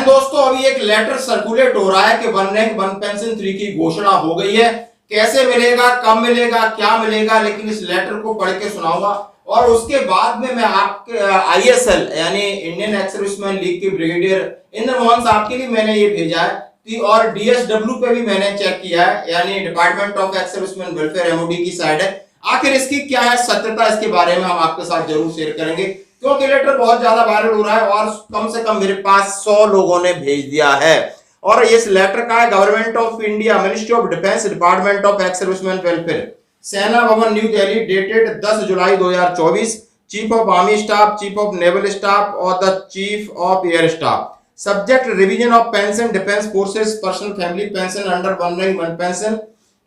दोस्तों अभी एक लेटर सर्कुलेट हो रहा है कि वन रैंक वन पेंशन 3 की घोषणा हो गई है। कैसे मिलेगा, कब मिलेगा, क्या मिलेगा, लेकिन इस लेटर को पढ़ के सुनाऊंगा। और उसके बाद में मैं आपके आईएसएल यानी इंडियन एक्स सर्विसमैन लीग के ब्रिगेडियर इंद्र मोहन साहब के लिए मैंने ये भेजा है और डीएसडब्ल्यू पे भी मैंने चेक किया है, यानी department of ex serviceman welfare MoD की साइड है। आखिर इसकी क्या है सत्यता, इसके बारे में हम आपके साथ जरूर शेयर करेंगे, क्योंकि लेटर बहुत ज्यादा वायरल हो रहा है और कम से कम मेरे पास 100 लोगों ने भेज दिया है। और इस लेटर का है government of India, ministry of defence, department of ex serviceman welfare, Sena Bhavan New Delhi, dated 10 July 2024, chief of army staff, chief of naval staff और the chief of air staff. Subject revision of pension defence forces personnel family pension under one rank one pension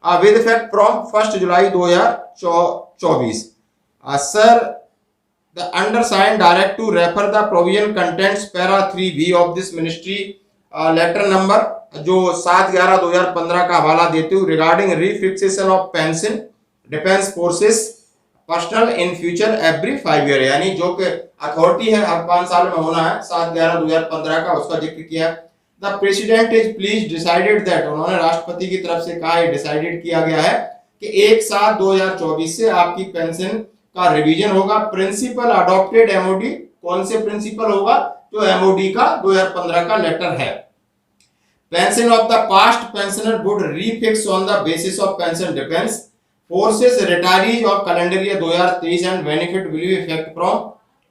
with effect from 1 July 2024। Sir, the undersigned direct to refer the provision contents para 3B of this ministry letter number जो 7/11/2015 का हवाला देते हुए regarding refixation of pension defence forces personnel in future every 5 year, यानी जो कि authority है हर 5 साल में होना है 7/11/2015 का, उसका जिक्र किया। The president is please decided that, उन्होंने राष्ट्रपति की तरफ से कहा, डिसाइडेड किया गया है कि 1/7/2024 से आपकी पेंशन का रिवीजन होगा। प्रिंसिपल अडॉप्टेड एमओडी, कौन से प्रिंसिपल होगा? जो एमओडी का 2015 का लेटर है। Pension of the past pensioner would refix on the basis of pension defence forces retirees of calendar year 2023 and benefit will be effect from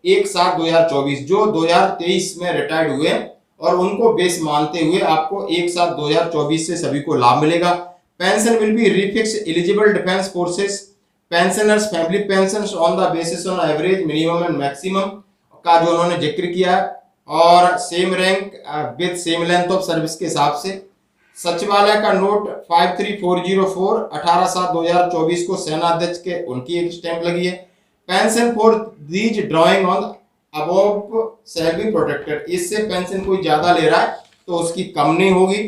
1/7/2024, जो 2023 में रिटायर्ड हुए और उनको बेस मानते हुए आपको 1/7/2024 से सभी को लाभ मिलेगा। Pension will be refix eligible defence forces pensioners family pension on the basis on average minimum and maximum का जो उन्होंने जिक्र किया है, और same rank with same length of service के हिसाब से। सचिवालय का नोट 53404 18/7/2024 को सेनाध्यक्ष के उनकी एक स्टैंप लगी है। Pension for these drawing on above shall be protected, इससे पेंशन कोई ज्यादा ले रहा है तो उसकी कम नहीं होगी।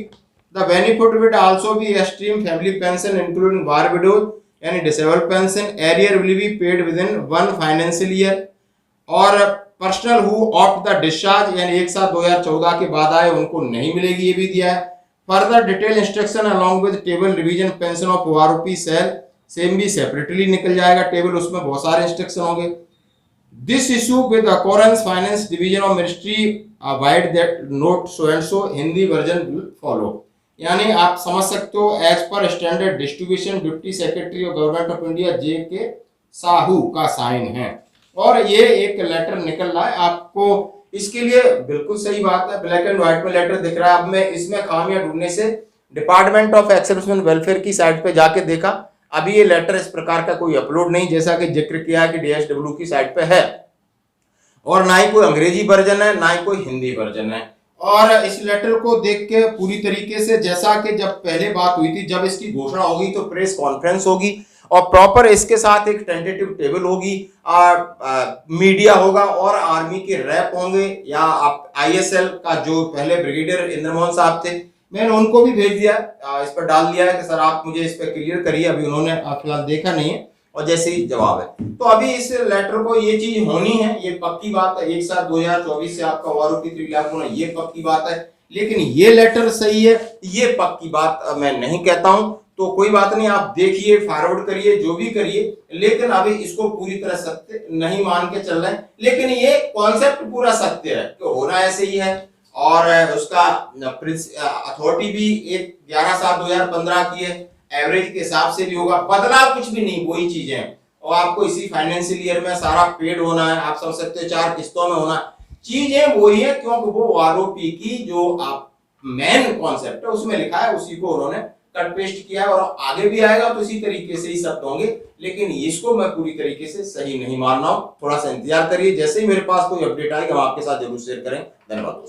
The benefit will also be extreme family pension including war widows यानी disable pension arrear will be paid within 1 financial year, और personnel who opt the discharge यानी 1/7/2014 के बाद आए उनको नहीं मिलेगी, ये भी दिया है। Further detail instruction along with table revision pension of OROP cell, same भी सेपरेटली निकल जाएगा टेबल, उसमें बहुत सारे इंस्ट्रक्शन होंगे। This issue with occurrence finance division of ministry vide that note so and so, Hindi version will follow, यानी आप समझ सकते हो as per standard distribution deputy secretary of government of India J K. Sahu का साइन है। और ये एक लेटर निकल रहा है आपको, इसके लिए बिल्कुल सही बात है, ब्लैक एंड व्हाइट में लेटर दिख रहा है। अब मैं इसमें खामियां ढूंढने से department of ex serviceman welfare की साइट पे जाके देखा, अभी ये लेटर इस प्रकार का कोई अपलोड नहीं, जैसा कि जिक्र किया कि डीएसडब्ल्यू की साइट पे है, और ना ही कोई अंग्रेजी वर्जन है ना ही कोई हिंदी वर्जन है। और इस लेटर को देख के पूरी तरीके से, जैसा कि जब पहले बात हुई थी, जब इसकी घोषणा होगी तो प्रेस कॉन्फ्रेंस होगी और प्रॉपर इसके साथ एक टेंटेटिव टेबल होगी, मीडिया होगा और आर्मी के रैप होंगे या आप आईएसएल का जो पहले ब्रिगेडियर इंद्र मोहन साहब थे, मैंने उनको भी भेज दिया, इस पर डाल दिया है कि सर आप मुझे इस पर क्लियर करिए। अभी उन्होंने फिलहाल देखा नहीं है और जैसे ही जवाब है, तो अभी इस लेटर को ये चीज होनी है, ये पक्की बात है। 1/7/2024 से आपका ओआरओपी 3 लाख होना, ये पक्की बात है। लेकिन ये लेटर सही है, ये पक्की बात मैं नहीं कहता हूं, तो कोई बात नहीं, आप देखिए, फॉरवर्ड करिए, जो भी करिए, लेकिन अभी इसको पूरी तरह सत्य नहीं मान के चल रहे हैं। लेकिन ये कॉन्सेप्ट पूरा सत्य है कि होना ऐसे ही है, और उसका अथॉरिटी भी 11/7/2015 की है, एवरेज के हिसाब से भी होगा, बदलाव कुछ भी नहीं, वही चीजें हैं। और आपको इसी फाइनेंशियल ईयर में सारा पेड होना है, आप समझ सकते हो 4 किस्तों में होना, चीजें वही है, क्योंकि वो आरओपी की जो आप मेन कॉन्सेप्ट है उसमें लिखा है, उसी को उन्होंने कट पेस्ट किया है, और आगे भी आएगा तो इसी तरीके से ही शब्द होंगे। लेकिन इसको मैं पूरी तरीके से सही नहीं मान रहा हूं, थोड़ा सा इंतजार करिए, जैसे ही मेरे पास कोई अपडेट आएगा हम आपके साथ जरूर शेयर करें। धन्यवाद।